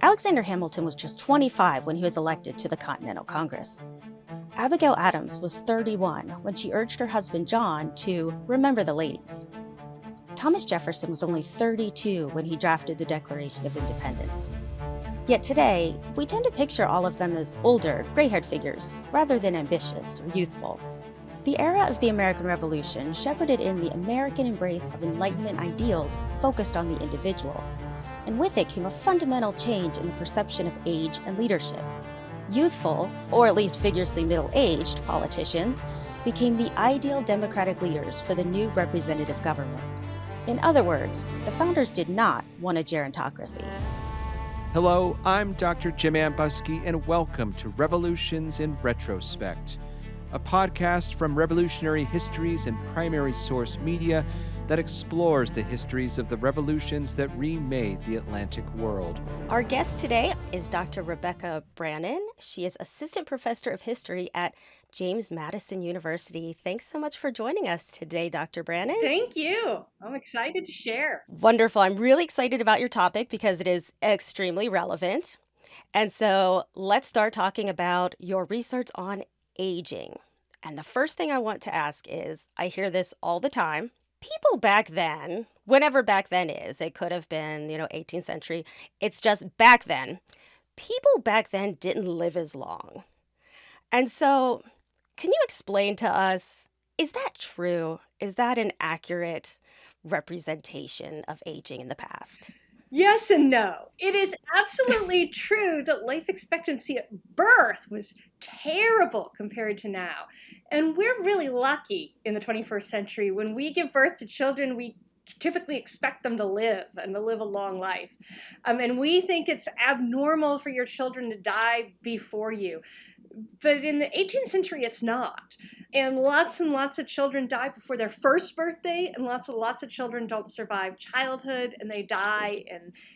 Alexander Hamilton was just 25 when he was elected to the Continental Congress. Abigail Adams was 31 when she urged her husband John to remember the ladies. Thomas Jefferson was only 32 when he drafted the Declaration of Independence. Yet today, we tend to picture all of them as older, gray-haired figures, rather than ambitious or youthful. The era of the American Revolution shepherded in the American embrace of Enlightenment ideals focused on the individual, and with it came a fundamental change in the perception of age and leadership. Youthful, or at least vigorously middle-aged, politicians became the ideal democratic leaders for the new representative government. In other words, the founders did not want a gerontocracy. Hello, I'm Dr. Jim Ambuske, and welcome to Revolutions in Retrospect, a podcast from Revolutionary Histories and Primary Source Media that explores the histories of the revolutions that remade the Atlantic world. Our guest today is Dr. Rebecca Brannon. She is Assistant Professor of History at James Madison University. Thanks so much for joining us today, Dr. Brannon. Thank you. I'm excited to share. Wonderful. I'm really excited about your topic because it is extremely relevant. And so let's start talking about your research on aging. And the first thing I want to ask is, I hear this all the time. People back then, whenever back then is, it could have been, 18th century. It's just back then. People back then didn't live as long. And so, can you explain to us, is that true? Is that an accurate representation of aging in the past? Yes and no. It is absolutely true that life expectancy at birth was terrible compared to now. And we're really lucky in the 21st century. When we give birth to children, we typically expect them to live and to live a long life. And we think it's abnormal for your children to die before you. But in the 18th century, it's not. And lots of children die before their first birthday, and lots of children don't survive childhood, and they die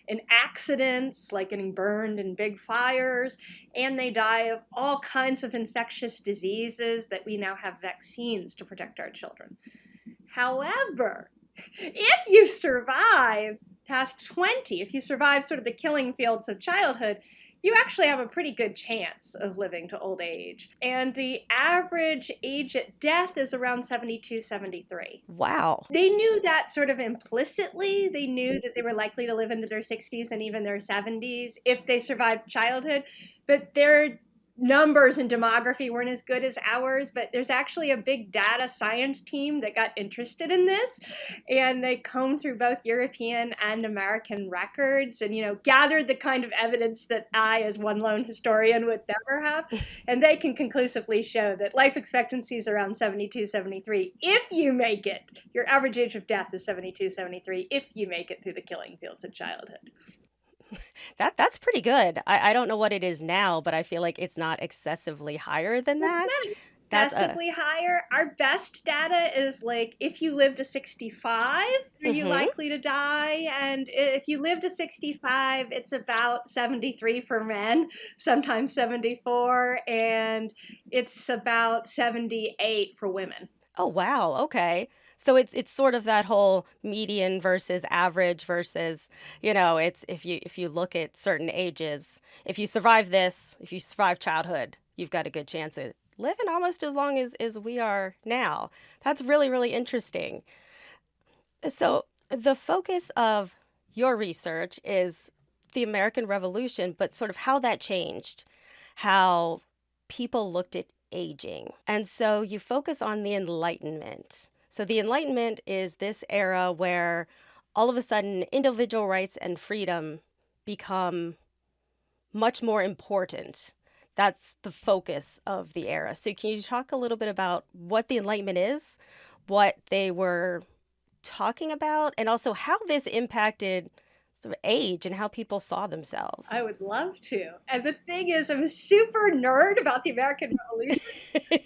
in accidents, like getting burned in big fires, and they die of all kinds of infectious diseases that we now have vaccines to protect our children. However, if you survive past 20, if you survive sort of the killing fields of childhood, you actually have a pretty good chance of living to old age. And the average age at death is around 72, 73. Wow. They knew that sort of implicitly. They knew that they were likely to live into their 60s and even their 70s if they survived childhood. But their numbers and demography weren't as good as ours, but there's actually a big data science team that got interested in this, and they combed through both European and American records and, gathered the kind of evidence that I, as one lone historian, would never have. And they can conclusively show that life expectancy is around 72, 73. If you make it, your average age of death is 72, 73, if you make it through the killing fields of childhood. That's pretty good. I don't know what it is now, but I feel like it's not excessively higher than that. It's not excessively higher. Our best data is like, if you live to 65, are you likely to die? And if you live to 65, it's about 73 for men, sometimes 74, and it's about 78 for women. Oh, wow. Okay. So it's sort of that whole median versus average versus, it's if you look at certain ages, if you survive this, if you survive childhood, you've got a good chance of living almost as long as we are now. That's really, really interesting. So the focus of your research is the American Revolution, but sort of how that changed, how people looked at aging. And so you focus on the Enlightenment. So the Enlightenment is this era where all of a sudden individual rights and freedom become much more important. That's the focus of the era. So can you talk a little bit about what the Enlightenment is, what they were talking about, and also how this impacted sort of age and how people saw themselves? I would love to. And the thing is, I'm a super nerd about the American Revolution,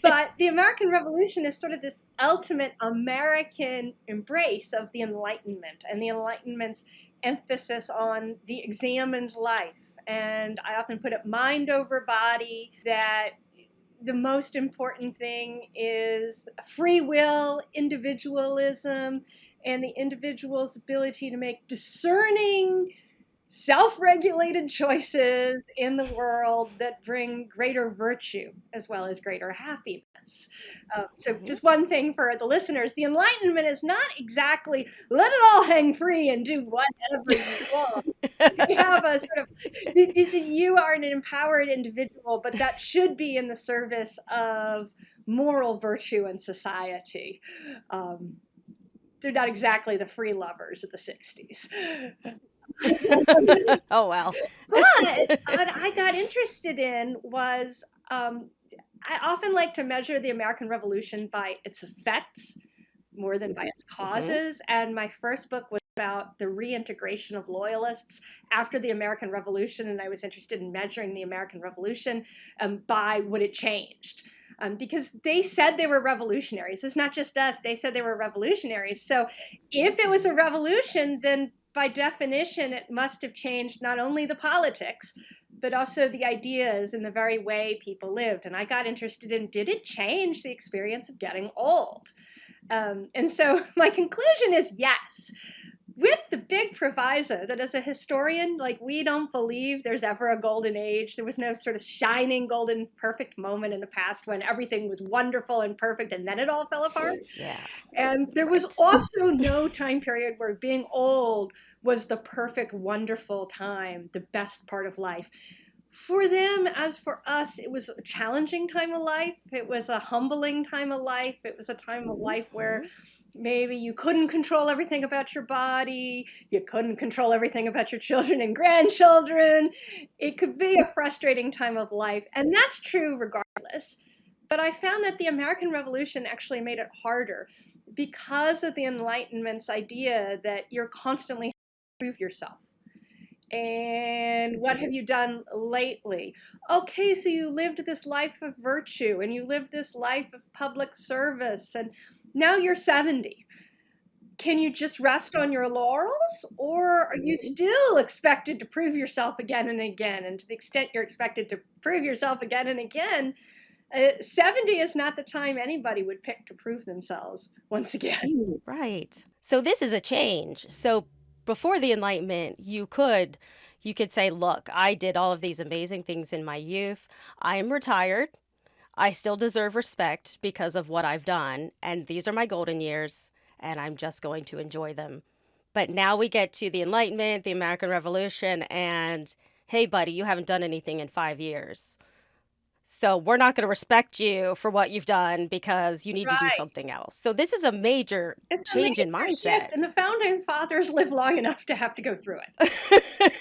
but the American Revolution is sort of this ultimate American embrace of the Enlightenment and the Enlightenment's emphasis on the examined life. And I often put it mind over body, that the most important thing is free will, individualism, and the individual's ability to make discerning self-regulated choices in the world that bring greater virtue as well as greater happiness. So just one thing for the listeners, the Enlightenment is not exactly let it all hang free and do whatever you want. You have a sort of, you are an empowered individual, but that should be in the service of moral virtue and society. They're not exactly the free lovers of the 60s. Oh, well. But what I got interested in was I often like to measure the American Revolution by its effects more than by its causes. And my first book was about the reintegration of loyalists after the American Revolution. And I was interested in measuring the American Revolution by what it changed. Because they said they were revolutionaries. It's not just us. They said they were revolutionaries. So if it was a revolution, then by definition, it must have changed not only the politics, but also the ideas and the very way people lived. And I got interested in, did it change the experience of getting old? And so my conclusion is yes, with the big proviso that as a historian, like, we don't believe there's ever a golden age. There was no sort of shining golden perfect moment in the past when everything was wonderful and perfect and then it all fell apart. Yeah. And there was also no time period where being old was the perfect, wonderful time, the best part of life. For them, as for us, it was a challenging time of life. It was a humbling time of life. It was a time of life where maybe you couldn't control everything about your body. You couldn't control everything about your children and grandchildren. It could be a frustrating time of life. And that's true regardless. But I found that the American Revolution actually made it harder because of the Enlightenment's idea that you're constantly prove yourself. And what have you done lately? Okay, so you lived this life of virtue and you lived this life of public service, and now you're 70. Can you just rest on your laurels, or are you still expected to prove yourself again and again? And to the extent you're expected to prove yourself again and again, 70 is not the time anybody would pick to prove themselves once again. Right. So this is a change. So before the Enlightenment, you could say, look, I did all of these amazing things in my youth. I am retired. I still deserve respect because of what I've done. And these are my golden years, and I'm just going to enjoy them. But now we get to the Enlightenment, the American Revolution, and hey, buddy, you haven't done anything in 5 years. So we're not going to respect you for what you've done because you need to do something else. So this is a major change in mindset. Shift, and the founding fathers lived long enough to have to go through it.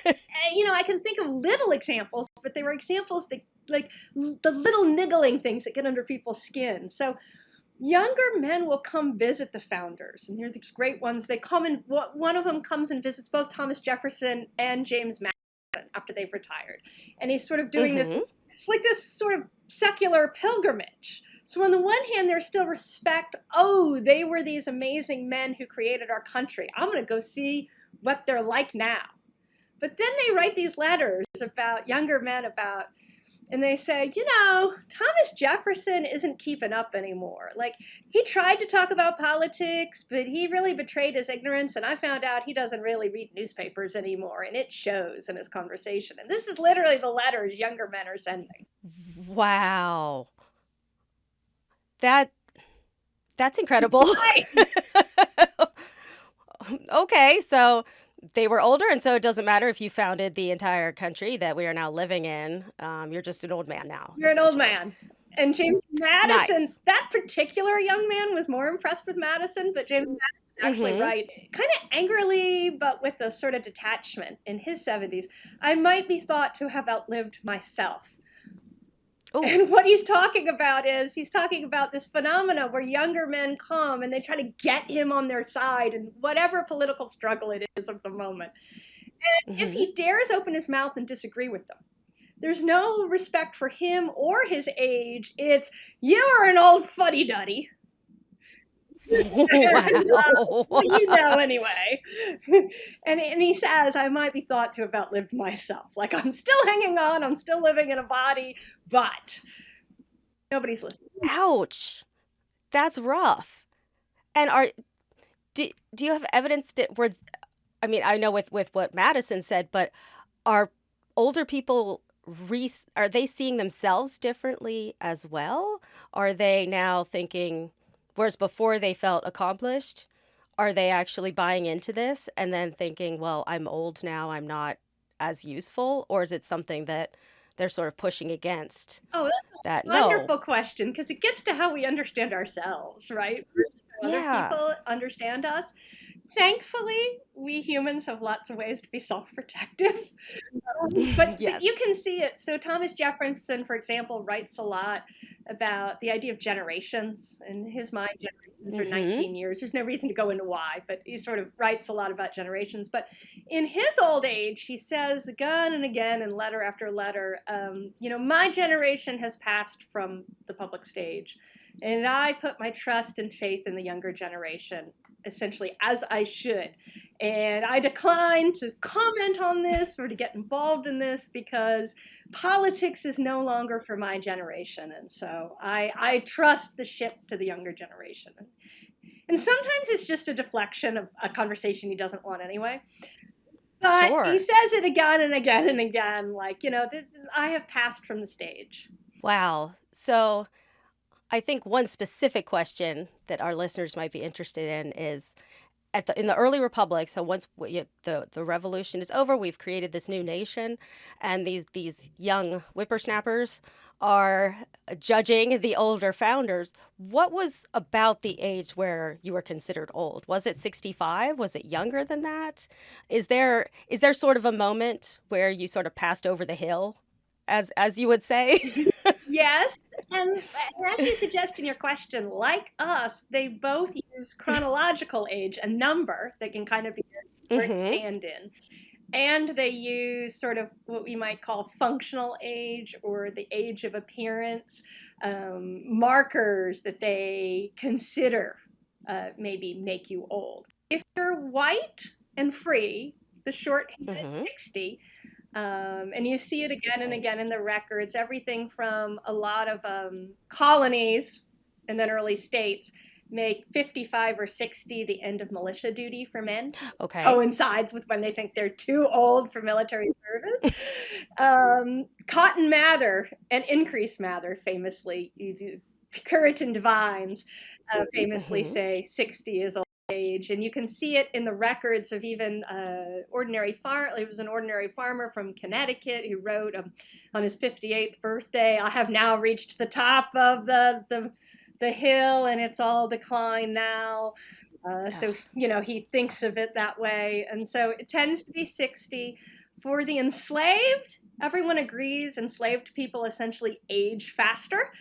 And, I can think of little examples, but they were examples that, like, the little niggling things that get under people's skin. So younger men will come visit the founders, and they're these great ones. They come and one of them comes and visits both Thomas Jefferson and James Madison after they've retired. And he's sort of doing this. It's like this sort of secular pilgrimage. So on the one hand, there's still respect. Oh, they were these amazing men who created our country. I'm going to go see what they're like now. But then they write these letters about younger men and they say, Thomas Jefferson isn't keeping up anymore. Like, he tried to talk about politics, but he really betrayed his ignorance. And I found out he doesn't really read newspapers anymore. And it shows in his conversation. And this is literally the letters younger men are sending. Wow. That's incredible. Okay, so they were older, and so it doesn't matter if you founded the entire country that we are now living in. You're just an old man now. You're an old man. And James Madison, that particular young man was more impressed with Madison, but James Madison actually writes, kind of angrily, but with a sort of detachment in his 70s, I might be thought to have outlived myself. Ooh. And what he's talking about this phenomena where younger men come and they try to get him on their side in whatever political struggle it is of the moment. And if he dares open his mouth and disagree with them, there's no respect for him or his age. It's, you are an old fuddy-duddy. Wow. Anyway. And he says, I might be thought to have outlived myself. Like, I'm still hanging on, I'm still living in a body, but nobody's listening. Ouch. That's rough. And do you have evidence I mean, I know with what Madison said, but are older people are they seeing themselves differently as well? Are they now thinking, whereas before they felt accomplished, are they actually buying into this and then thinking, well, I'm old now, I'm not as useful? Or is it something that they're sort of pushing against Oh, that's that? a No. wonderful question because it gets to how we understand ourselves, right? Versus how other Yeah. people understand us. Thankfully, we humans have lots of ways to be self-protective. But you Yes. can see it. So Thomas Jefferson, for example, writes a lot about the idea of generations. In his mind, generations are Mm-hmm. 19 years. There's no reason to go into why, but he sort of writes a lot about generations. But in his old age, he says again and again in letter after letter, my generation has passed from the public stage, and I put my trust and faith in the younger generation, essentially, as I should. And I decline to comment on this or to get involved in this because politics is no longer for my generation. And so I trust the ship to the younger generation. And sometimes it's just a deflection of a conversation he doesn't want anyway. But he Sure. says it again and again and again, like, I have passed from the stage. Wow. So I think one specific question that our listeners might be interested in is in the early republic. So once the revolution is over, we've created this new nation, and these young whippersnappers are judging the older founders. What was about the age where you were considered old? Was it 65? Was it younger than that? Is there sort of a moment where you sort of passed over the hill, as you would say? Yes, and as you suggest in your question, like us, they both use chronological age, a number that can kind of be a short Mm-hmm. stand-in. And they use sort of what we might call functional age or the age of appearance, markers that they consider maybe make you old. If you're white and free, the shorthand is Mm-hmm. 60. And you see it again and Okay. again in the records, everything from a lot of colonies and then early states make 55 or 60 the end of militia duty for men. Okay. Coincides with when they think they're too old for military service. Cotton Mather and Increase Mather famously, Puritan divines famously Mm-hmm. say 60 is old age, and you can see it in the records of even ordinary farm. He was an ordinary farmer from Connecticut who wrote on his 58th birthday, "I have now reached the top of the hill, and it's all decline now." So he thinks of it that way, and so it tends to be 60 for the enslaved. Everyone agrees enslaved people essentially age faster.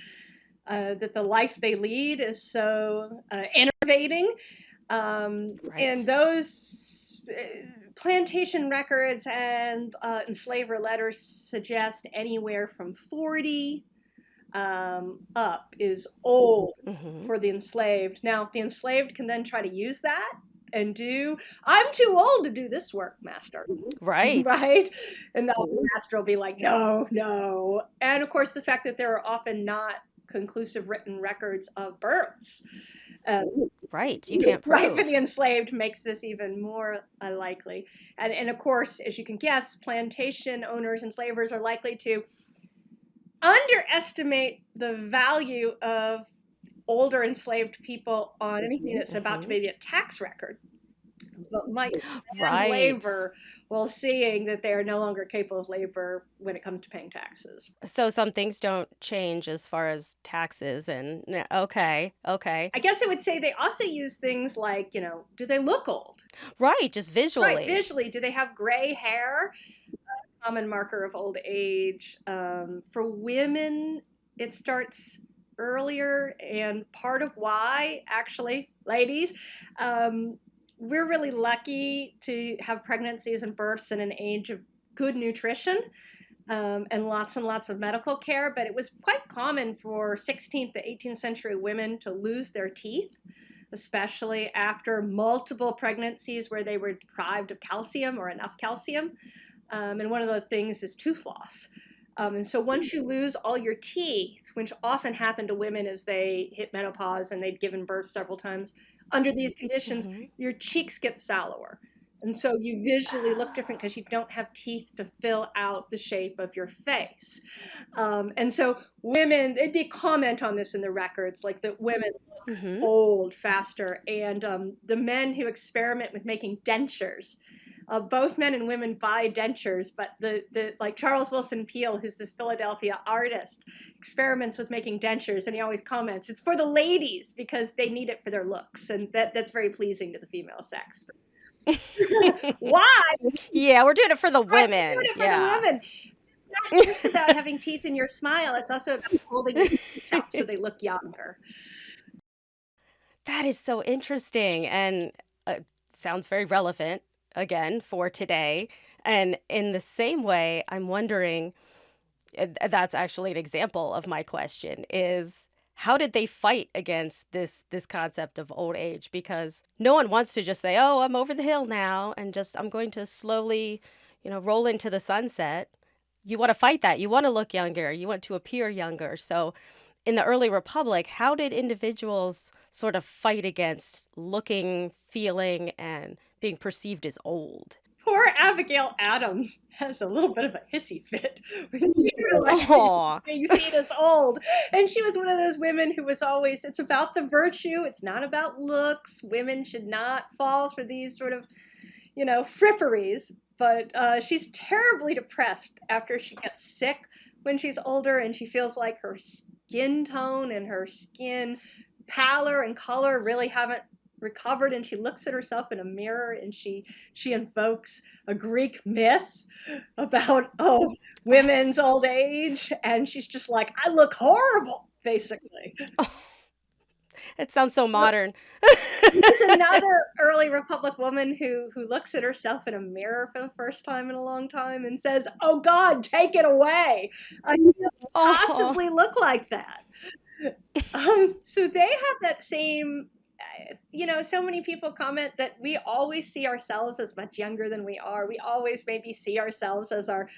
That the life they lead is so enervating. And Right. those plantation records and enslaver letters suggest anywhere from 40 up is old Mm-hmm. for the enslaved. Now, the enslaved can then try to use that and I'm too old to do this work, master. Right. Right? And the master will be like, no, no. And of course, the fact that there are often not conclusive written records of births. Right. You can't Right for the prove. enslaved makes this even more unlikely. And of course, as you can guess, plantation owners and slavers are likely to underestimate the value of older enslaved people on anything that's about to Mm-hmm. be a tax record, but might demand Right. labor while seeing that they are no longer capable of labor when it comes to paying taxes. So some things don't change as far as taxes and okay, okay. I guess I would say they also use things like, do they look old? Right, just Right, visually. visually, do they have gray hair? Common marker of old age. For women, it starts earlier, and part of why, actually, ladies, we're really lucky to have pregnancies and births in an age of good nutrition. And lots of medical care, but it was quite common for 16th to 18th century women to lose their teeth, especially after multiple pregnancies where they were deprived of calcium or enough calcium. And one of the things is tooth loss. And so once you lose all your teeth, which often happened to women as they hit menopause and they'd given birth several times, under these conditions, Mm-hmm. your cheeks get sallower. And so you visually look different because you don't have teeth to fill out the shape of your face. And so women, they comment on this in the records, like that women look Hmm. old faster. And the men who experiment with making dentures, both men and women buy dentures, but the like Charles Wilson Peele, who's this Philadelphia artist, experiments with making dentures, and he always comments, it's for the ladies because they need it for their looks, and that's very pleasing to the female sex. Why? Yeah, we're doing it for the Right, we're women. doing it for Yeah. the women. It's not just about having teeth in your smile, it's also about holding your teeth out so they look younger. That is so interesting and sounds very relevant again for today. And in the same way, I'm wondering, that's actually an example of my question is how did they fight against this concept of old age? Because no one wants to just say, "Oh, I'm over the hill now and just I'm going to slowly, roll into the sunset." You want to fight that. You want to look younger. You want to appear younger. So in the early republic, how did individuals sort of fight against looking, feeling, and being perceived as old? Poor Abigail Adams has a little bit of a hissy fit when she realizes Aw. she's being seen as old. And she was one of those women who was always, it's about the virtue, it's not about looks. Women should not fall for these sort of, fripperies. But she's terribly depressed after she gets sick when she's older, and she feels like her skin tone and her skin pallor and color really haven't recovered, and she looks at herself in a mirror and she invokes a Greek myth about women's old age, and she's just like, I look horrible, basically. It sounds so modern. There's another early Republic woman who looks at herself in a mirror for the first time in a long time and says, "Oh God, take it away! I can't possibly look like that." So they have that same. So many people comment that we always see ourselves as much younger than we are. We always maybe see ourselves as our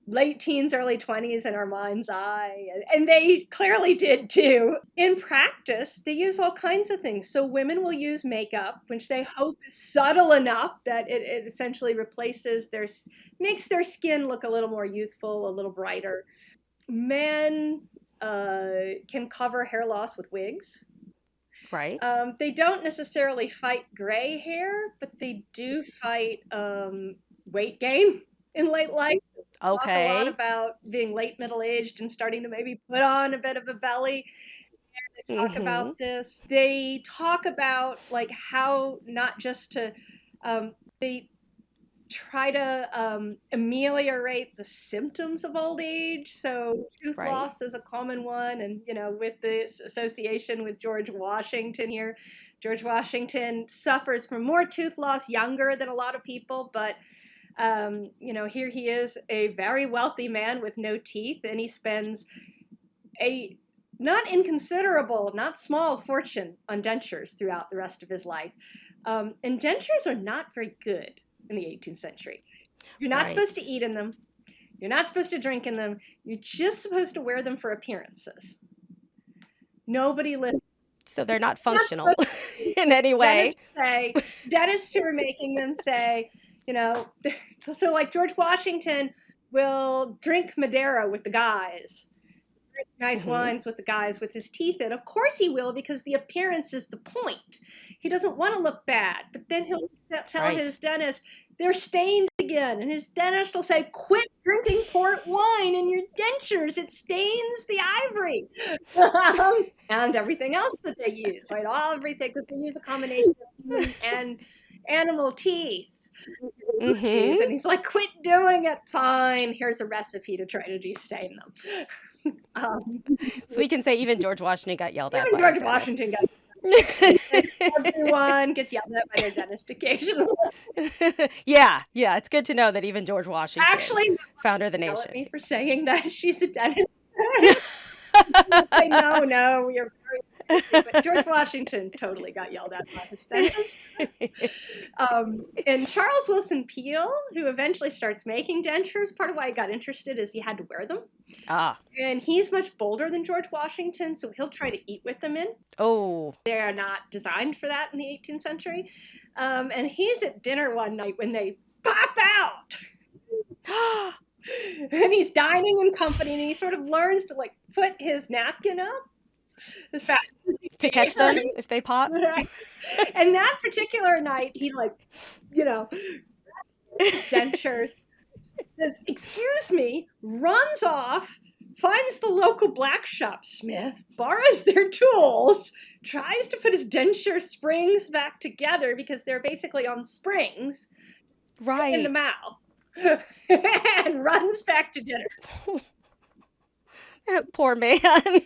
late teens, early 20s in our mind's eye. And they clearly did too. In practice, they use all kinds of things. So women will use makeup, which they hope is subtle enough that it essentially makes their skin look a little more youthful, a little brighter. Men can cover hair loss with wigs. Right. They don't necessarily fight gray hair, but they do fight weight gain in late life. Talk a lot Okay. about being late middle-aged and starting to maybe put on a bit of a belly. They talk about this. They talk about like how not just to they try to ameliorate the symptoms of old age. So tooth Right. loss is a common one, and with this association with George Washington here, George Washington suffers from more tooth loss younger than a lot of people, but here he is, a very wealthy man with no teeth, and he spends a not inconsiderable, not small fortune on dentures throughout the rest of his life. And dentures are not very good in the 18th century. You're not supposed to eat in them. You're not supposed to drink in them. You're just supposed to wear them for appearances. Nobody listens. So they're not functional in any way. Dentists who are making them say, so like George Washington will drink Madeira with the guys, drink nice wines with the guys with his teeth in. Of course he will, because the appearance is the point. He doesn't want to look bad, but then he'll tell his dentist, they're stained again. And his dentist will say, quit drinking port wine in your dentures. It stains the ivory. And everything else that they use, right? Everything, because they use a combination of human and animal teeth. And he's like, quit doing it. Fine. Here's a recipe to try to destain them. So we can say even George Washington got yelled at. Even George Washington got everyone gets yelled at by their dentist occasionally. Yeah, it's good to know that even George Washington Actually, founder of the yell nation. at me for saying that she's a dentist. Say no, we are very obviously, but George Washington totally got yelled at by his dentist. And Charles Wilson Peel, who eventually starts making dentures, part of why he got interested is he had to wear them. Ah. And he's much bolder than George Washington, so he'll try to eat with them in. Oh. They are not designed for that in the 18th century. And he's at dinner one night when they pop out. And he's dining in company, and he sort of learns to like put his napkin up as fast as he To can. catch them if they pop. Right. And that particular night, he like, his dentures, says, "Excuse me," runs off, finds the local black shop smith, borrows their tools, tries to put his denture springs back together because they're basically on springs, Right. in the mouth, and runs back to dinner. Poor man. They're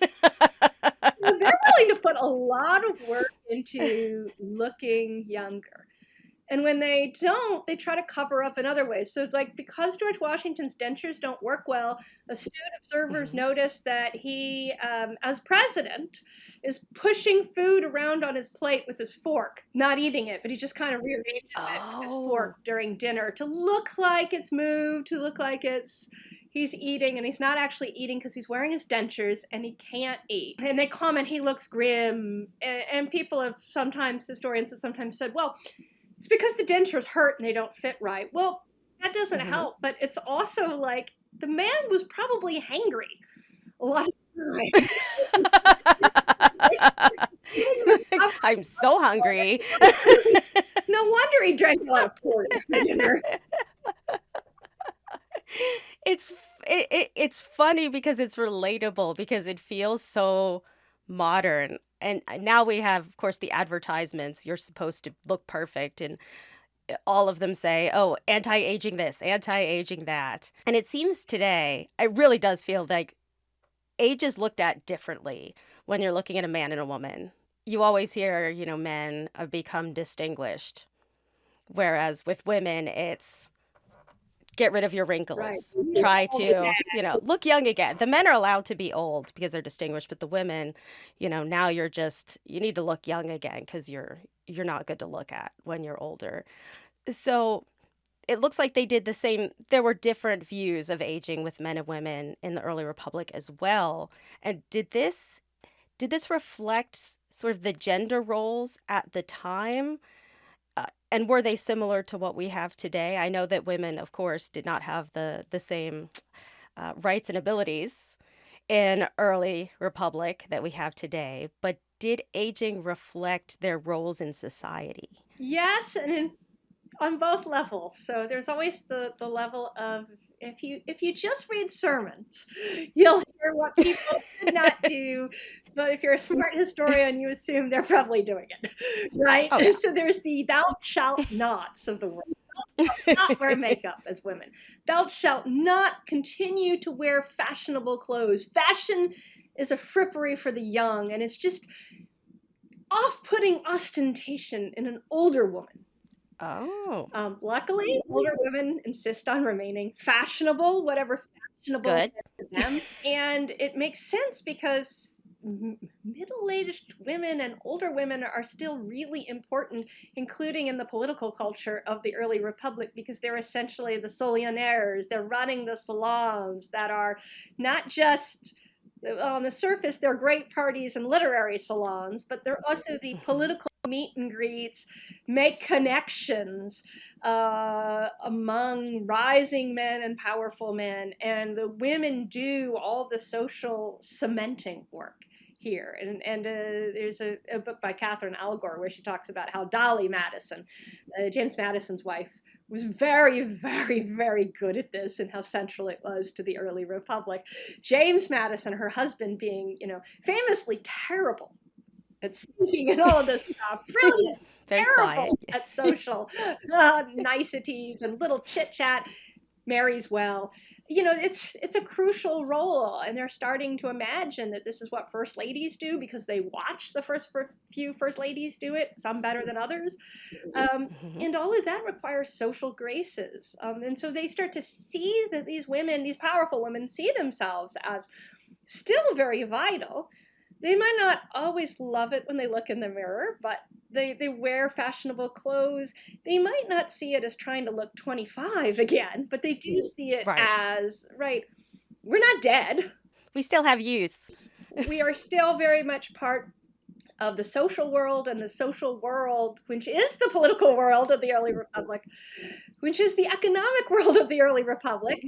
willing to put a lot of work into looking younger. And when they don't, they try to cover up in other ways. So, like, because George Washington's dentures don't work well, astute observers notice that he, as president, is pushing food around on his plate with his fork, not eating it, but he just kind of rearranges it with his fork during dinner to look like it's moved, to look like he's eating, and he's not actually eating because he's wearing his dentures and he can't eat. And they comment he looks grim. And people have sometimes, historians have sometimes said, well, it's because the dentures hurt and they don't fit right. Well, that doesn't help, but it's also like the man was probably hangry a lot of the time. I'm so hungry. No wonder he drank a lot of pork for dinner. It's funny because it's relatable, because it feels so modern. And now we have, of course, the advertisements. You're supposed to look perfect, and all of them say, oh, anti-aging this, anti-aging that. And it seems today, it really does feel like age is looked at differently when you're looking at a man and a woman. You always hear, men have become distinguished, whereas with women, it's get rid of your wrinkles. Right. Try to, look young again. The men are allowed to be old because they're distinguished, but the women, now you need to look young again because you're not good to look at when you're older. So it looks like they did the same. There were different views of aging with men and women in the early republic as well. And did this reflect sort of the gender roles at the time? And were they similar to what we have today? I know that women, of course, did not have the same rights and abilities in early republic that we have today, but did aging reflect their roles in society? Yes, and on both levels. So there's always the level of if you just read sermons, you'll hear what people did not do. But if you're a smart historian, you assume they're probably doing it, right? Oh, yeah. So there's the thou shalt nots of the world. Thou shalt not wear makeup as women. Thou shalt not continue to wear fashionable clothes. Fashion is a frippery for the young, and it's just off-putting ostentation in an older woman. Oh. Luckily, older women insist on remaining fashionable, whatever fashionable Good. is to them. And it makes sense because middle-aged women and older women are still really important, including in the political culture of the early republic, because they're essentially the sollionaires. They're running the salons that are not just on the surface, they're great parties and literary salons, but they're also the political meet and greets, make connections among rising men and powerful men. And the women do all the social cementing work here. And there's a book by Catherine Algor where she talks about how Dolly Madison, James Madison's wife, was very, very, very good at this and how central it was to the early republic. James Madison, her husband, being, famously terrible at speaking and all of this stuff, brilliant, Very terrible quiet. at social niceties and little chit chat. Marries well. It's a crucial role, and they're starting to imagine that this is what first ladies do because they watch the few first ladies do it, some better than others. And all of that requires social graces. And so they start to see that these women, these powerful women, see themselves as still very vital, They might not always love it when they look in the mirror, but they wear fashionable clothes. They might not see it as trying to look 25 again, but they do see it Right. as, right, we're not dead. We still have use. We are still very much part of the social world, and the social world, which is the political world of the early republic, which is the economic world of the early republic,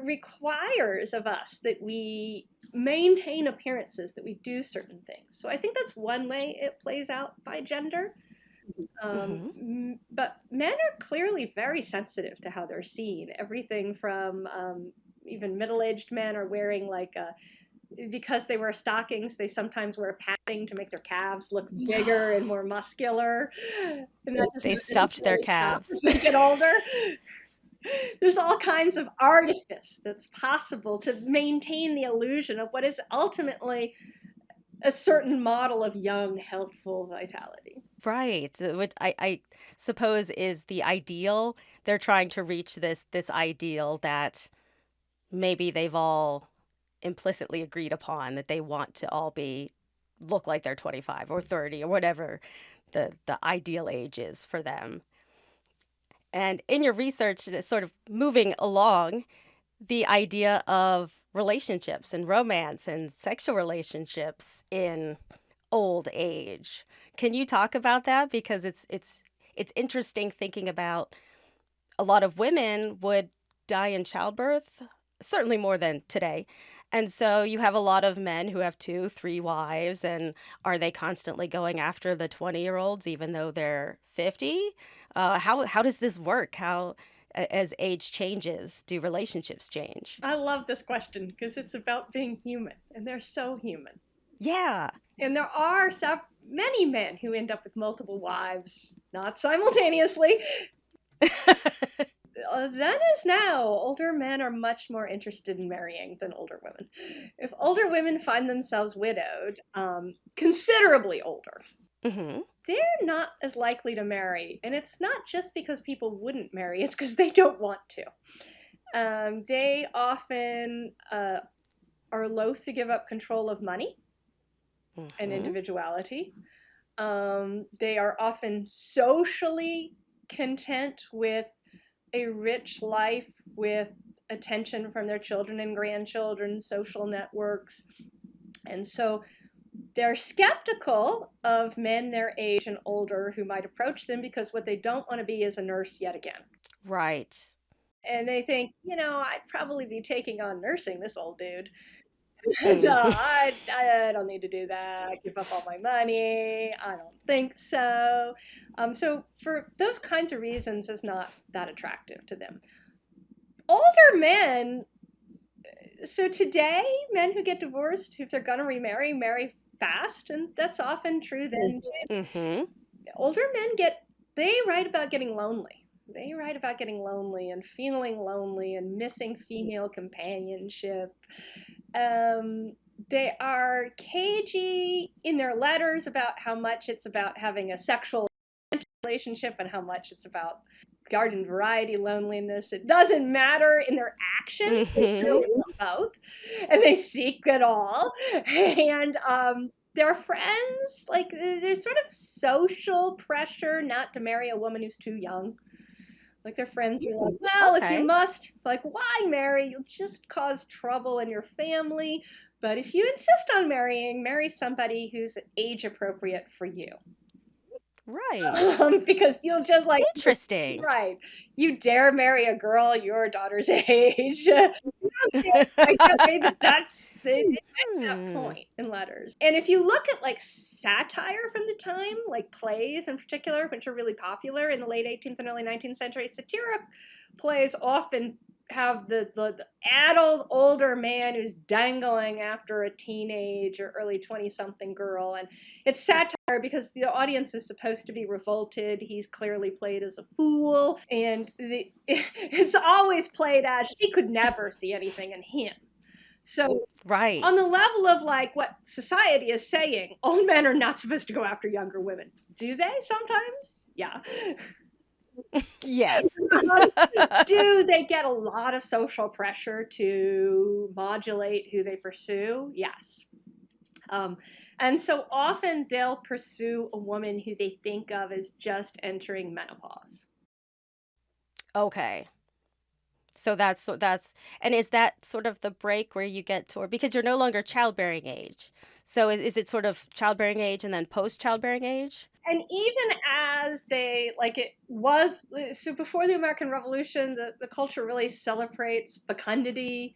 requires of us that we maintain appearances, that we do certain things. So I think that's one way it plays out by gender. But men are clearly very sensitive to how they're seen. Everything from even middle-aged men are wearing like because they wear stockings, they sometimes wear padding to make their calves look bigger and more muscular. And they stuffed their calves as they get older. There's all kinds of artifice that's possible to maintain the illusion of what is ultimately a certain model of young, healthful vitality. Right. Which I suppose is the ideal. They're trying to reach this ideal that maybe they've all implicitly agreed upon, that they want to all look like they're 25 or 30 or whatever the ideal age is for them. And in your research, it's sort of moving along the idea of relationships and romance and sexual relationships in old age. Can you talk about that? Because it's interesting thinking about a lot of women would die in childbirth, certainly more than today. And so you have a lot of men who have 2, 3 wives, and are they constantly going after the 20-year-olds even though they're 50? How does this work? How, as age changes, do relationships change? I love this question because it's about being human, and they're so human. Yeah. And there are many men who end up with multiple wives, not simultaneously. Then as now, older men are much more interested in marrying than older women. If older women find themselves widowed, considerably older, they're not as likely to marry. And it's not just because people wouldn't marry, it's because they don't want to. They often are loath to give up control of money and individuality. They are often socially content with a rich life with attention from their children and grandchildren, social networks. And so they're skeptical of men their age and older who might approach them because what they don't want to be is a nurse yet again. Right. And they think, I'd probably be taking on nursing, this old dude. No, I don't need to do that. Give up all my money. I don't think so. So for those kinds of reasons, it's not that attractive to them. Older men, so today, men who get divorced, if they're going to remarry, marry fast, and that's often true then too. Older men they write about getting lonely. They write about getting lonely and feeling lonely and missing female companionship. They are cagey in their letters about how much it's about having a sexual relationship and how much it's about garden variety loneliness. It doesn't matter in their actions. They really want both, and they seek it all. And their friends, like, there's sort of social pressure not to marry a woman who's too young. Like, their friends are like, well, if you must, like, why marry? You'll just cause trouble in your family. But if you insist on marrying, marry somebody who's age appropriate for you. Right. Because you'll just like... Interesting. Right. You dare marry a girl your daughter's age. That's they make that point in letters. And if you look at like satire from the time, like plays in particular, which are really popular in the late 18th and early 19th century, satiric plays often have the adult older man who's dangling after a teenage or early 20-something girl. And it's satire because the audience is supposed to be revolted. He's clearly played as a fool. And it's always played as she could never see anything in him. So right. On the level of like what society is saying, old men are not supposed to go after younger women. Do they sometimes? Yeah. Yes. Do they get a lot of social pressure to modulate who they pursue? Yes. And so often they'll pursue a woman who they think of as just entering menopause. Okay. So and is that sort of the break where you get toward, because you're no longer childbearing age. So is it sort of childbearing age and then post childbearing age? And even as they, like it was, so before the American Revolution, the culture really celebrates fecundity,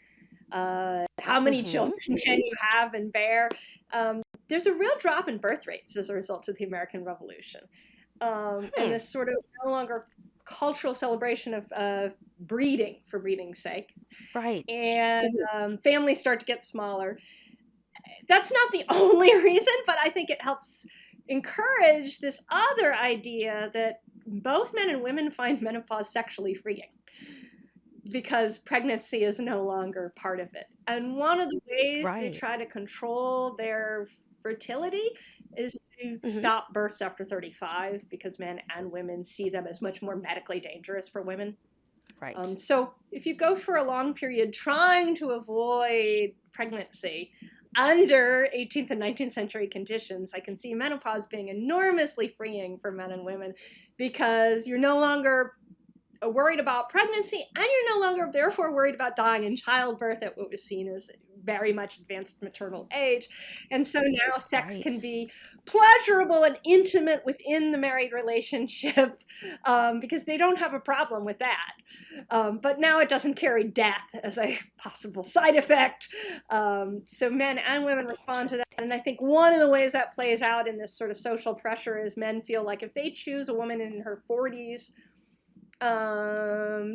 how many Mm-hmm. children can you have and bear. There's a real drop in birth rates as a result of the American Revolution. And this sort of no longer cultural celebration of breeding for breeding's sake. Right. And families start to get smaller. That's not the only reason, but I think it helps encourage this other idea that both men and women find menopause sexually freeing because pregnancy is no longer part of it. And one of the ways they Right. try to control their fertility is to Mm-hmm. stop births after 35 because men and women see them as much more medically dangerous for women. Right. So if you go for a long period trying to avoid pregnancy under 18th and 19th century conditions, I can see menopause being enormously freeing for men and women because you're no longer worried about pregnancy and you're no longer therefore worried about dying in childbirth at what was seen as very much advanced maternal age. And so now sex can Right. be pleasurable and intimate within the married relationship because they don't have a problem with that. But now it doesn't carry death as a possible side effect. So men and women respond to that. And I think one of the ways that plays out in this sort of social pressure is men feel like if they choose a woman in her 40s,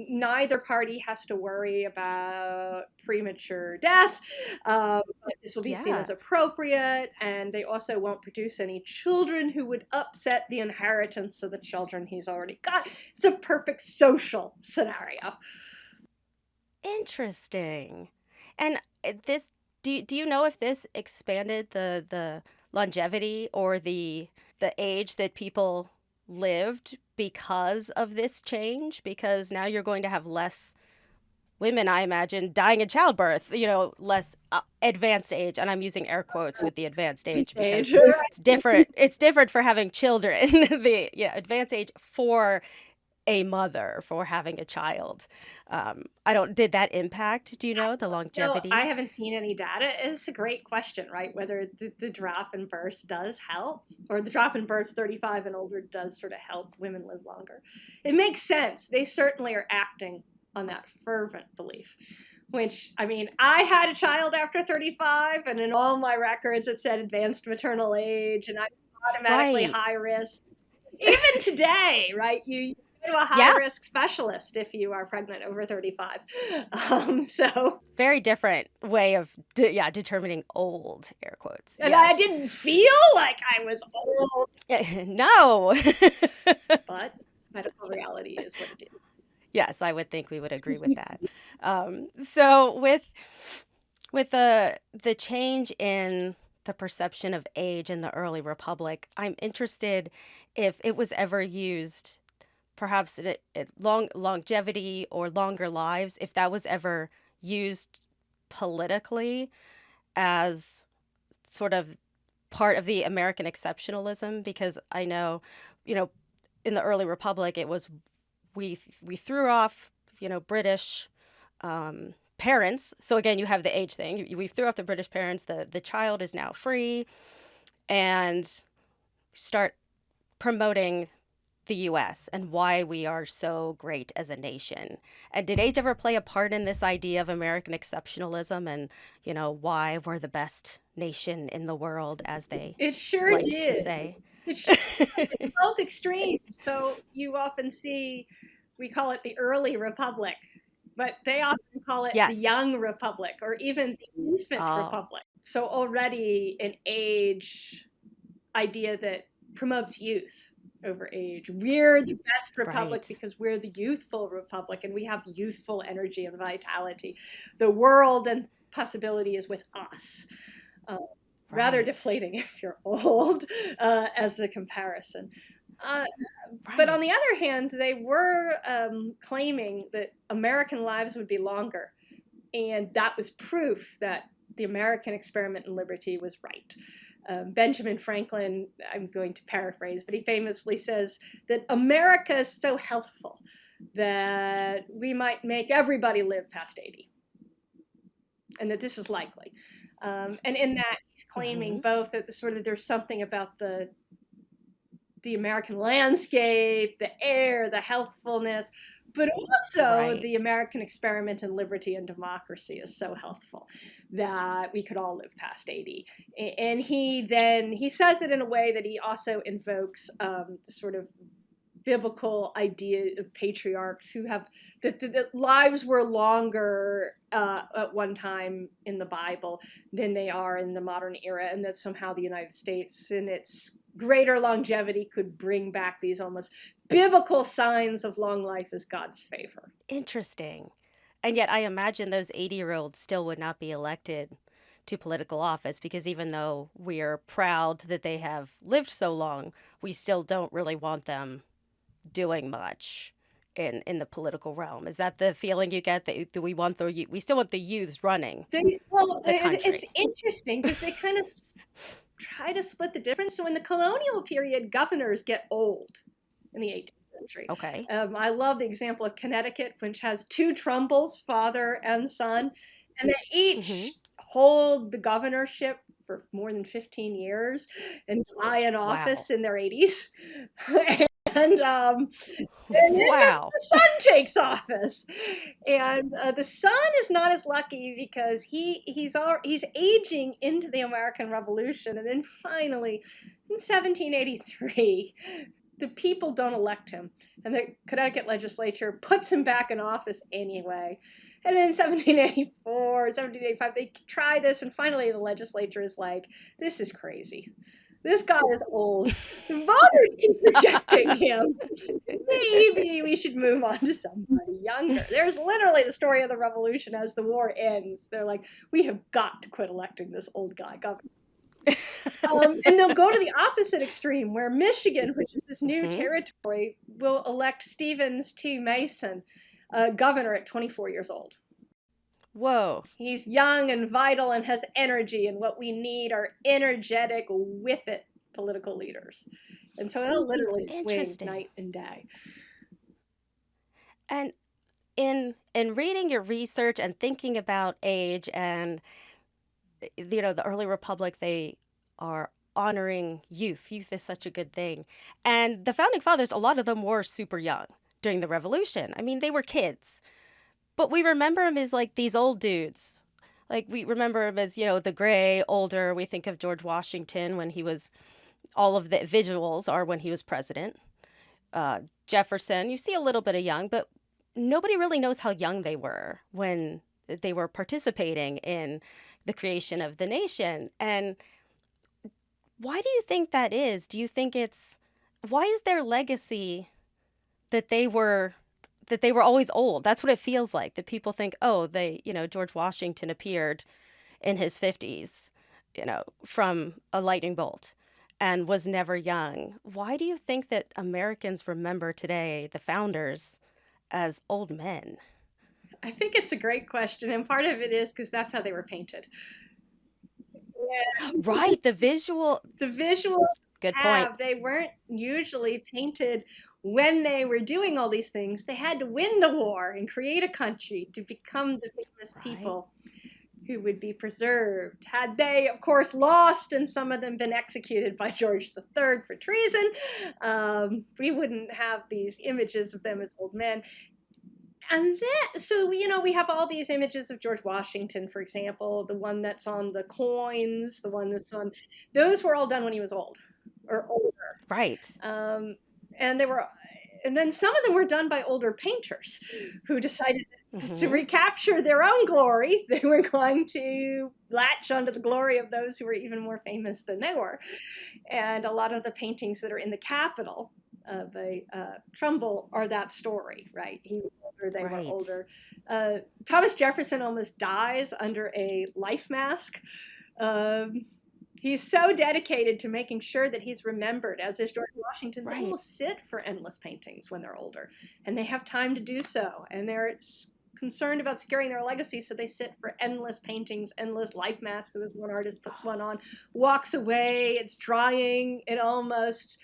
neither party has to worry about premature death. But this will be seen as appropriate, and they also won't produce any children who would upset the inheritance of the children he's already got. It's a perfect social scenario. Interesting. And this, do you know if this expanded the longevity or the age that people lived because of this change? Because now you're going to have less women, I imagine, dying in childbirth, less advanced age. And I'm using air quotes with the advanced age because it's different. It's different for having children, advanced age for a mother, for having a child. Did that impact, do you know, the longevity? No, I haven't seen any data. It's a great question, right? Whether the drop in births does help, or the drop in births 35 and older does sort of help women live longer. It makes sense. They certainly are acting on that fervent belief, which, I mean, I had a child after 35, and in all my records it said advanced maternal age, and I'm automatically high risk. Even today, right? You go to a high-risk specialist if you are pregnant over 35. So very different way of determining old, air quotes. And I didn't feel like I was old. No. But medical reality is what it is. Yes, I would think we would agree with that. So with the change in the perception of age in the early republic, I'm interested if it was ever used, perhaps longevity or longer lives, if that was ever used politically as sort of part of the American exceptionalism, because I know, in the early republic, it was we threw off, British parents. So again, you have the age thing. We threw off the British parents. The child is now free, and start promoting the U.S. and why we are so great as a nation. And did age ever play a part in this idea of American exceptionalism and, why we're the best nation in the world, as they It sure liked did. to say? It's both extremes. So you often see, we call it the early republic, but they often call it the young republic or even the infant republic. So already an age idea that promotes youth over age. We're the best republic because we're the youthful republic and we have youthful energy and vitality. The world and possibility is with us. Rather deflating if you're old as a comparison. But on the other hand, they were claiming that American lives would be longer. And that was proof that the American experiment in liberty was right. Benjamin Franklin, I'm going to paraphrase, but he famously says that America is so healthful that we might make everybody live past 80, and that this is likely. And in that, he's claiming both that there's something about the American landscape, the air, the healthfulness, but also the American experiment in liberty and democracy is so healthful that we could all live past 80. And he says it in a way that he also invokes the sort of biblical idea of patriarchs who have that lives were longer at one time in the Bible than they are in the modern era, and that somehow the United States in its greater longevity could bring back these almost biblical signs of long life as God's favor. Interesting. And yet I imagine those 80-year-olds still would not be elected to political office, because even though we are proud that they have lived so long, we still don't really want them doing much in the political realm. Is that the feeling you get, that do we still want the youths running the country? It's interesting because they kind of try to split the difference. So in the colonial period, governors get old in the 18th century. Okay. I love the example of Connecticut, which has two Trumbles, father and son, and they each hold the governorship for more than 15 years and die in office in their 80s. And then the son takes office, and the son is not as lucky because he's aging into the American Revolution, and then finally in 1783 the people don't elect him, and the Connecticut legislature puts him back in office anyway. And in 1784, 1785 they try this, and finally the legislature is like, this is crazy. This guy is old. The voters keep rejecting him. Maybe we should move on to somebody younger. There's literally the story of the revolution as the war ends. They're like, we have got to quit electing this old guy governor. And they'll go to the opposite extreme, where Michigan, which is this new territory, will elect Stevens T. Mason governor at 24 years old. Whoa. He's young and vital and has energy, and what we need are energetic, with-it political leaders. And so he'll literally swing night and day. And in reading your research and thinking about age, and the early republic, they are honoring youth. Youth is such a good thing. And the founding fathers, a lot of them were super young during the revolution. I mean, they were kids. But we remember him as like these old dudes. Like we remember him as, the gray, older. We think of George Washington when he was, all of the visuals are when he was president. Jefferson, you see a little bit of young, but nobody really knows how young they were when they were participating in the creation of the nation. And why do you think that is? Do you think why is their legacy that they were always old? That's what it feels like, that people think, George Washington appeared in his 50s, from a lightning bolt and was never young. Why do you think that Americans remember today the founders as old men? I think it's a great question, and part of it is because that's how they were painted. Yeah. Right, the visual. Good point. They weren't usually painted when they were doing all these things. They had to win the war and create a country to become the famous people who would be preserved. Had they, of course, lost and some of them been executed by George III for treason, we wouldn't have these images of them as old men. And then, so, we have all these images of George Washington, for example, the one that's on the coins, the one that's on, those were all done when he was old or older. Right. And then some of them were done by older painters who decided to recapture their own glory. They were going to latch onto the glory of those who were even more famous than they were. And a lot of the paintings that are in the Capitol of Trumbull are that story, right? He was older, they were older. Thomas Jefferson almost dies under a life mask. He's so dedicated to making sure that he's remembered, as is George Washington. They will sit for endless paintings when they're older, and they have time to do so. And they're concerned about securing their legacy, so they sit for endless paintings, endless life masks. So this one artist puts one on, walks away, it's drying, it almost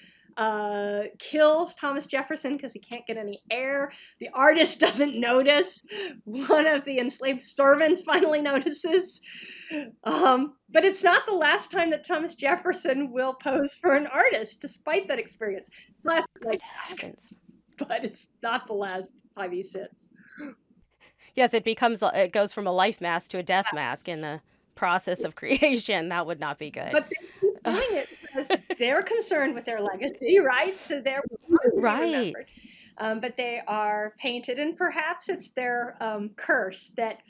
kills Thomas Jefferson because he can't get any air. The artist doesn't notice. One of the enslaved servants finally notices. But it's not the last time that Thomas Jefferson will pose for an artist, despite that experience. It's the last Good heavens. but it's not the last time he sits. Yes, it goes from a life mask to a death mask in the process of creation. That would not be good. But they keep doing it because they're concerned with their legacy, right? So they're Right. remembered. But they are painted, and perhaps it's their curse that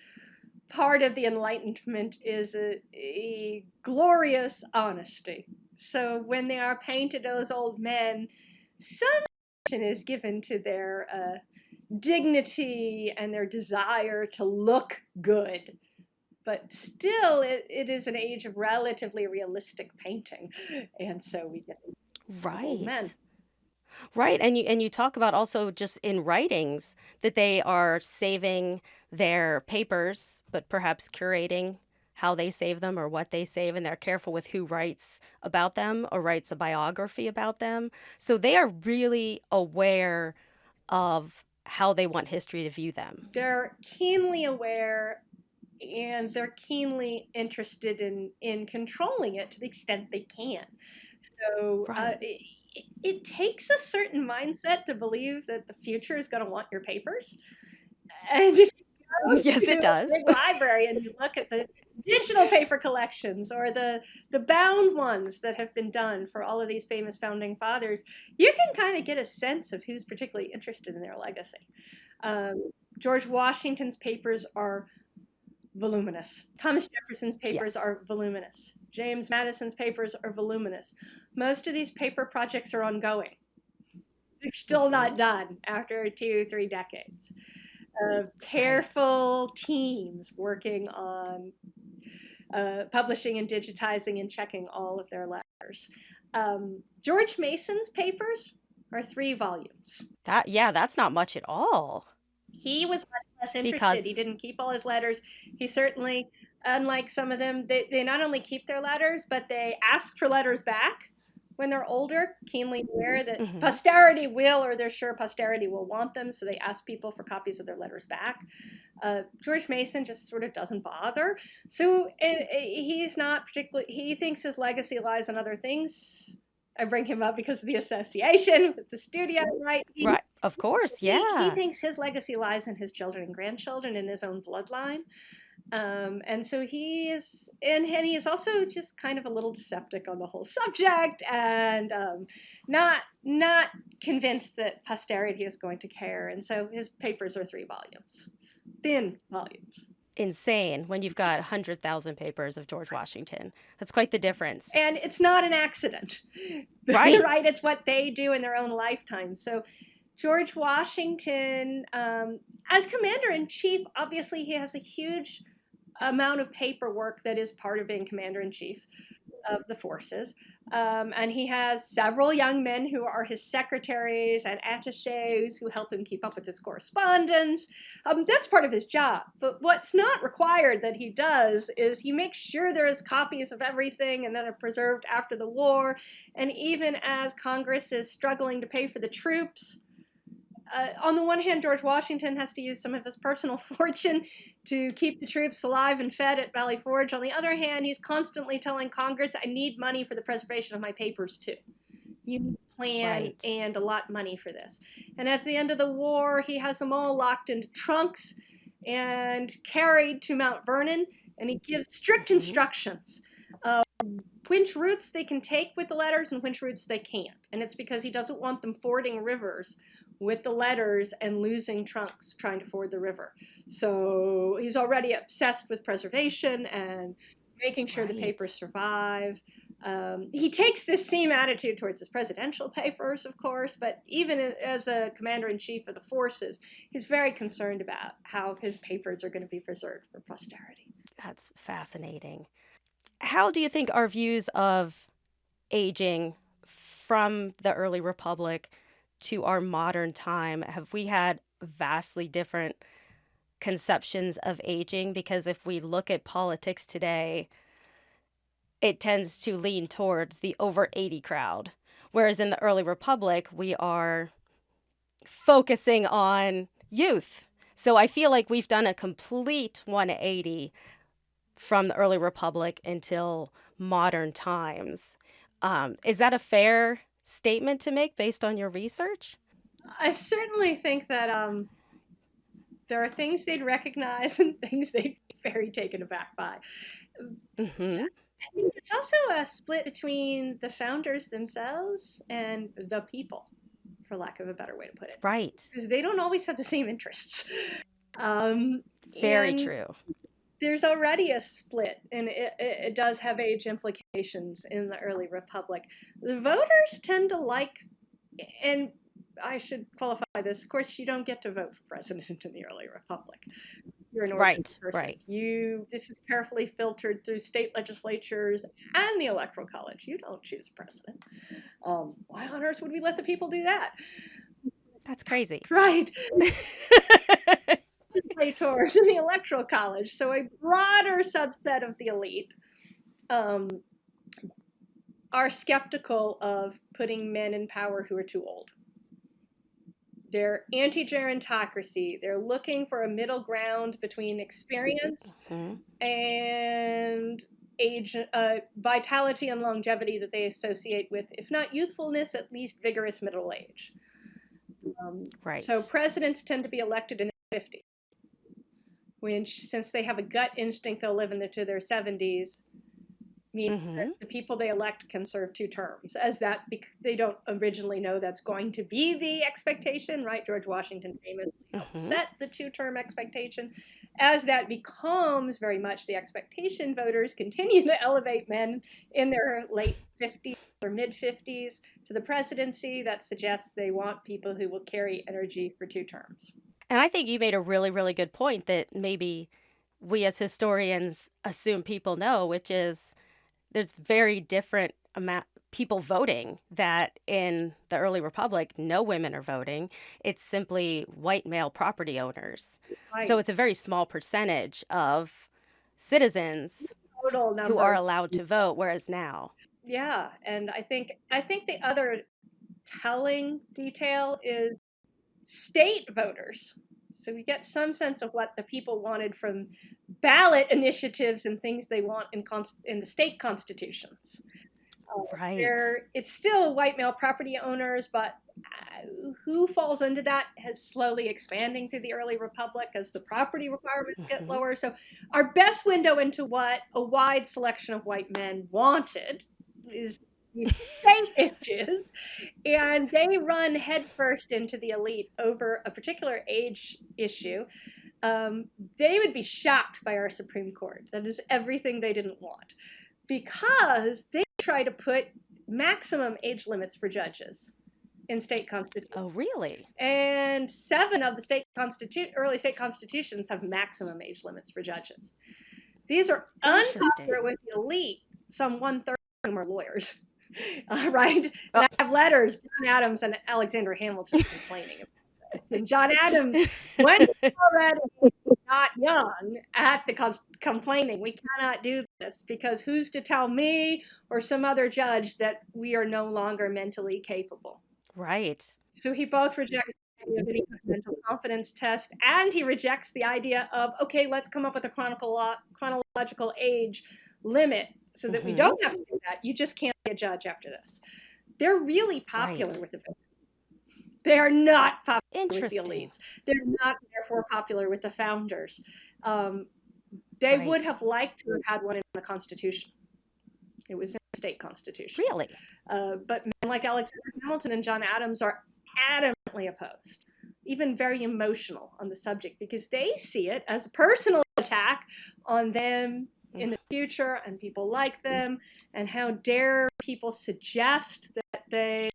part of the Enlightenment is a glorious honesty. So when they are painted as old men, some attention is given to their dignity and their desire to look good. But still, it is an age of relatively realistic painting, and so we get old men. Right. Right. And you talk about also just in writings that they are saving their papers, but perhaps curating how they save them or what they save, and they're careful with who writes about them or writes a biography about them. So they are really aware of how they want history to view them. They're keenly aware, and they're keenly interested in controlling it to the extent they can. So Right. it takes a certain mindset to believe that the future is going to want your papers. And if you go Yes, to it a does. big library and you look at the digital paper collections or the bound ones that have been done for all of these famous founding fathers, you can kind of get a sense of who's particularly interested in their legacy. George Washington's papers are voluminous. Thomas Jefferson's papers Yes. are voluminous. James Madison's papers are voluminous. Most of these paper projects are ongoing. They're still not done after 2-3 decades of careful teams working on publishing and digitizing and checking all of their letters. George Mason's papers are 3 volumes. That's not much at all. He was much less interested. Because He didn't keep all his letters. He certainly, unlike some of them, they not only keep their letters, but they ask for letters back when they're older, keenly aware that Mhm. posterity will, or they're sure posterity will want them, so they ask people for copies of their letters back. George Mason just sort of doesn't bother. So he's not particularly, he thinks his legacy lies in other things. I bring him up because of the association with the studio, right? Right. Of course. He Yeah. thinks his legacy lies in his children and grandchildren, in his own bloodline. And so he is, and he is also just kind of a little deceptive on the whole subject, and not convinced that posterity is going to care. And so his papers are 3 volumes, thin volumes. Insane when you've got 100,000 papers of George Washington. That's quite the difference. And it's not an accident, Right. right? It's what they do in their own lifetime. So George Washington, as commander-in-chief, obviously he has a huge amount of paperwork that is part of being commander-in-chief of the forces. And he has several young men who are his secretaries and attachés who help him keep up with his correspondence. That's part of his job. But what's not required that he does is he makes sure there is copies of everything and that they're preserved after the war. And even as Congress is struggling to pay for the troops, on the one hand, George Washington has to use some of his personal fortune to keep the troops alive and fed at Valley Forge. On the other hand, he's constantly telling Congress, I need money for the preservation of my papers, too. You need a plan Right. and a lot of money for this. And at the end of the war, he has them all locked into trunks and carried to Mount Vernon, and he gives strict instructions which routes they can take with the letters and which routes they can't. And it's because he doesn't want them fording rivers with the letters and losing trunks trying to ford the river. So he's already obsessed with preservation and making sure the Right. papers survive. He takes this same attitude towards his presidential papers, of course, but even as a commander-in-chief of the forces, he's very concerned about how his papers are going to be preserved for posterity. That's fascinating. How do you think our views of aging from the early republic to our modern time, have we had vastly different conceptions of aging, because if we look at politics today, it tends to lean towards the over 80 crowd. Whereas in the early republic, we are focusing on youth. So I feel like we've done a complete 180 from the early republic until modern times. Is that a fair statement to make based on your research? I certainly think that there are things they'd recognize and things they'd be very taken aback by. Mm-hmm. I think it's also a split between the founders themselves and the people, for lack of a better way to put it. Right. Because they don't always have the same interests. Very And true. there's already a split, and it does have age implications in the early republic. The voters tend to like, and I should qualify this, of course, you don't get to vote for president in the early republic. You're an ordinary person. Right. This is carefully filtered through state legislatures and the electoral college. You don't choose president. Why on earth would we let the people do that? That's crazy. Right. Legislators in the electoral college, so a broader subset of the elite are skeptical of putting men in power who are too old. They're anti-gerontocracy. They're looking for a middle ground between experience and age, vitality and longevity that they associate with, if not youthfulness, at least vigorous middle age. Right. So presidents tend to be elected in their 50s. Since they have a gut instinct, they'll live into their 70s. Means that the people they elect can serve 2 terms, as that they don't originally know that's going to be the expectation, right? George Washington famously helped set the 2-term expectation. As that becomes very much the expectation, voters continue to elevate men in their late 50s or mid 50s to the presidency. That suggests they want people who will carry energy for 2 terms. And I think you made a really, really good point that maybe we as historians assume people know, which is there's very different amount people voting, that in the early republic, no women are voting. It's simply white male property owners. Right. So it's a very small percentage of citizens Total number who are allowed to vote, whereas now. Yeah, and I think the other telling detail is state voters. So we get some sense of what the people wanted from ballot initiatives and things they want in the state constitutions. Right. It's still white male property owners, but who falls into that is slowly expanding through the early republic as the property requirements get lower. So our best window into what a wide selection of white men wanted is state issues, and they run headfirst into the elite over a particular age issue. They would be shocked by our Supreme Court. That is everything they didn't want, because they try to put maximum age limits for judges in state constitutions. Oh, really? And 7 of the early state constitutions have maximum age limits for judges. These are unpopular with the elite. Some 1/3 of them are lawyers. Right? And I have letters, John Adams and Alexander Hamilton complaining about this. And John Adams, when he's already not young, at the complaining, we cannot do this because who's to tell me or some other judge that we are no longer mentally capable? Right. So he both rejects the idea of any mental confidence test, and he rejects the idea of, okay, let's come up with a chronological age limit so that we don't have to do that. You just can't be a judge after this. They're really popular with the voters. They are not popular with the elites. They're not, therefore, popular with the founders. They would have liked to have had one in the Constitution. It was in the state constitution. Really? But men like Alexander Hamilton and John Adams are adamantly opposed, even very emotional on the subject, because they see it as a personal attack on them in the future and people like them, and how dare people suggest that they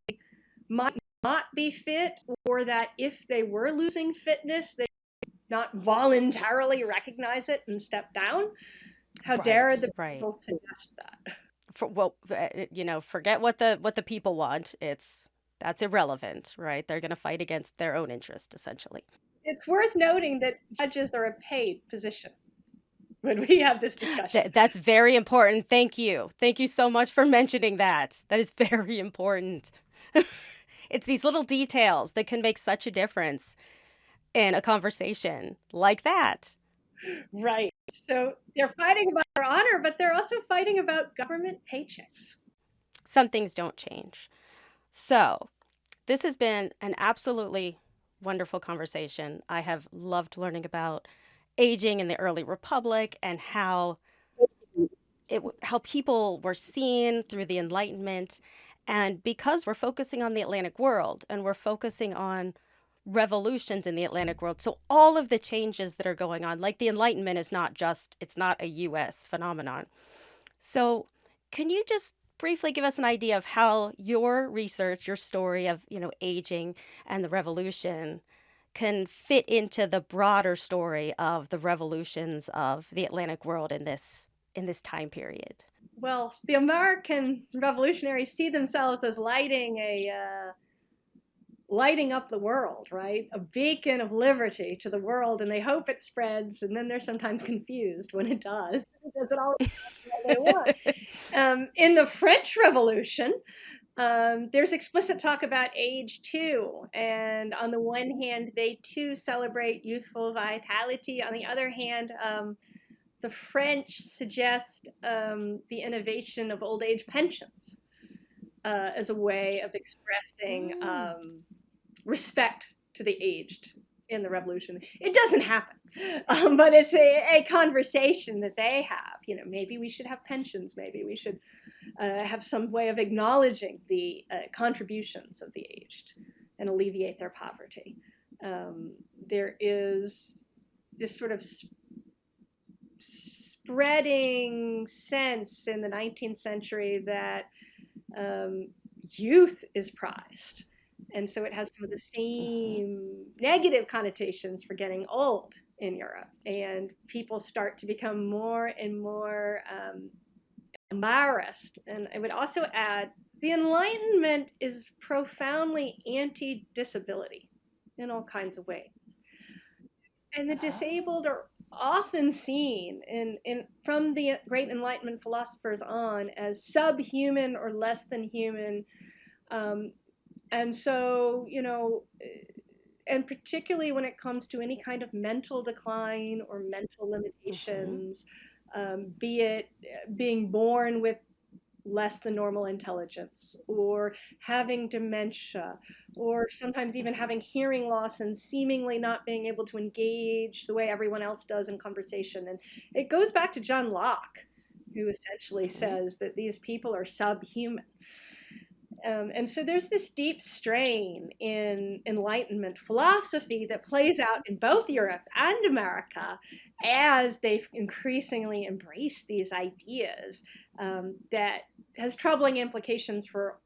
might not be fit, or that if they were losing fitness, they would not voluntarily recognize it and step down. How dare the people suggest that? Forget what the people want. That's irrelevant, right? They're going to fight against their own interest, essentially. It's worth noting that judges are a paid position when we have this discussion. That's very important. Thank you. Thank you so much for mentioning that. That is very important. It's these little details that can make such a difference in a conversation like that. Right. So they're fighting about their honor, but they're also fighting about government paychecks. Some things don't change. So, this has been an absolutely wonderful conversation. I have loved learning about aging in the early republic and how people were seen through the Enlightenment. And because we're focusing on the Atlantic world and we're focusing on revolutions in the Atlantic world, so all of the changes that are going on, like the Enlightenment is not just, it's not a US phenomenon. So can you just briefly give us an idea of how your research, your story of, aging and the revolution can fit into the broader story of the revolutions of the Atlantic world in this time period? Well, the American revolutionaries see themselves as lighting up the world, right? A beacon of liberty to the world, and they hope it spreads, and then they're sometimes confused when it does. Does it always what they want? In the French Revolution, there's explicit talk about age too. And on the one hand, they too celebrate youthful vitality. On the other hand, the French suggest the innovation of old age pensions as a way of expressing respect to the aged in the revolution. It doesn't happen, but it's a conversation that they have. Maybe we should have pensions. Maybe we should have some way of acknowledging the contributions of the aged and alleviate their poverty. There is this sort of spreading sense in the 19th century that youth is prized. And so it has some of the same negative connotations for getting old in Europe. And people start to become more and more embarrassed. And I would also add, the Enlightenment is profoundly anti-disability in all kinds of ways. And the disabled are often seen from the great Enlightenment philosophers on as subhuman or less than human. And so, and particularly when it comes to any kind of mental decline or mental limitations, be it being born with less than normal intelligence, or having dementia, or sometimes even having hearing loss and seemingly not being able to engage the way everyone else does in conversation. And it goes back to John Locke, who essentially says that these people are subhuman. And so there's this deep strain in Enlightenment philosophy that plays out in both Europe and America as they've increasingly embraced these ideas that has troubling implications for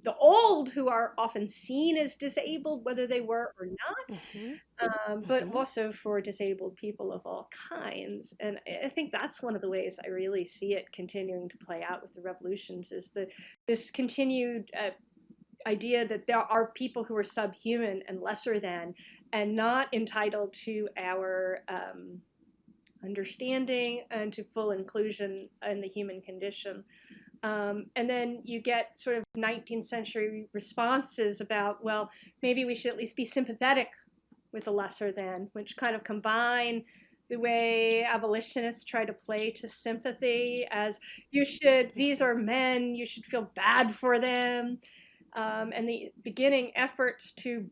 the old, who are often seen as disabled, whether they were or not, but also for disabled people of all kinds. And I think that's one of the ways I really see it continuing to play out with the revolutions, is this continued idea that there are people who are subhuman and lesser than, and not entitled to our understanding and to full inclusion in the human condition. And then you get sort of 19th century responses about, well, maybe we should at least be sympathetic with the lesser than, which kind of combine the way abolitionists try to play to sympathy as these are men, you should feel bad for them. And the beginning efforts to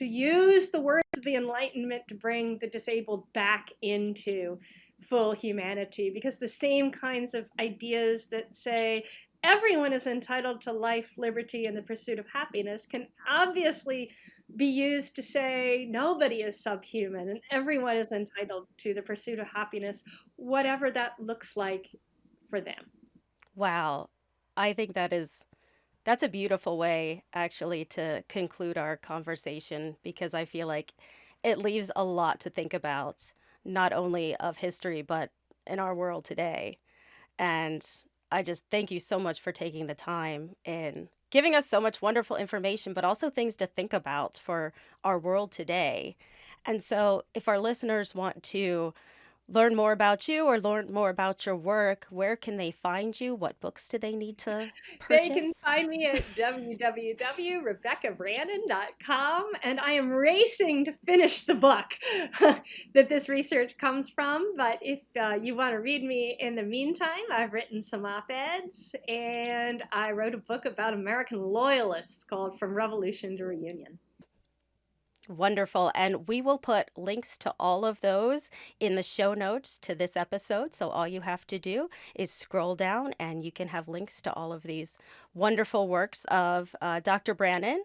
use the words of the Enlightenment to bring the disabled back into full humanity, because the same kinds of ideas that say everyone is entitled to life, liberty, and the pursuit of happiness can obviously be used to say nobody is subhuman and everyone is entitled to the pursuit of happiness, whatever that looks like for them. Wow. I think that's a beautiful way actually to conclude our conversation, because I feel like it leaves a lot to think about, not only of history, but in our world today. And I just thank you so much for taking the time and giving us so much wonderful information, but also things to think about for our world today. And so if our listeners want to learn more about you or learn more about your work, where can they find you? What books do they need to They can purchase? find me at www.rebeccabrannon.com, and I am racing to finish the book that this research comes from. But if you want to read me in the meantime, I've written some op-eds, and I wrote a book about American loyalists called From Revolution to Reunion. Wonderful. And we will put links to all of those in the show notes to this episode. So all you have to do is scroll down and you can have links to all of these wonderful works of Dr. Brannon.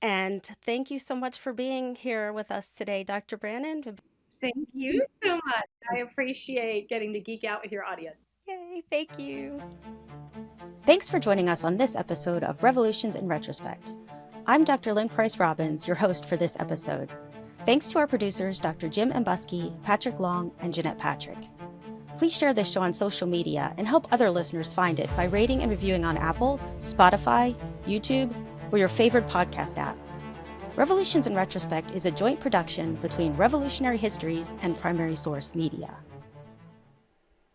And thank you so much for being here with us today, Dr. Brannon. Thank you so much. I appreciate getting to geek out with your audience. Yay, thank you. Thanks for joining us on this episode of Revolutions in Retrospect. I'm Dr. Lynn Price Robbins, your host for this episode. Thanks to our producers, Dr. Jim Ambuske, Patrick Long, and Jeanette Patrick. Please share this show on social media and help other listeners find it by rating and reviewing on Apple, Spotify, YouTube, or your favorite podcast app. Revolutions in Retrospect is a joint production between Revolutionary Histories and Primary Source Media.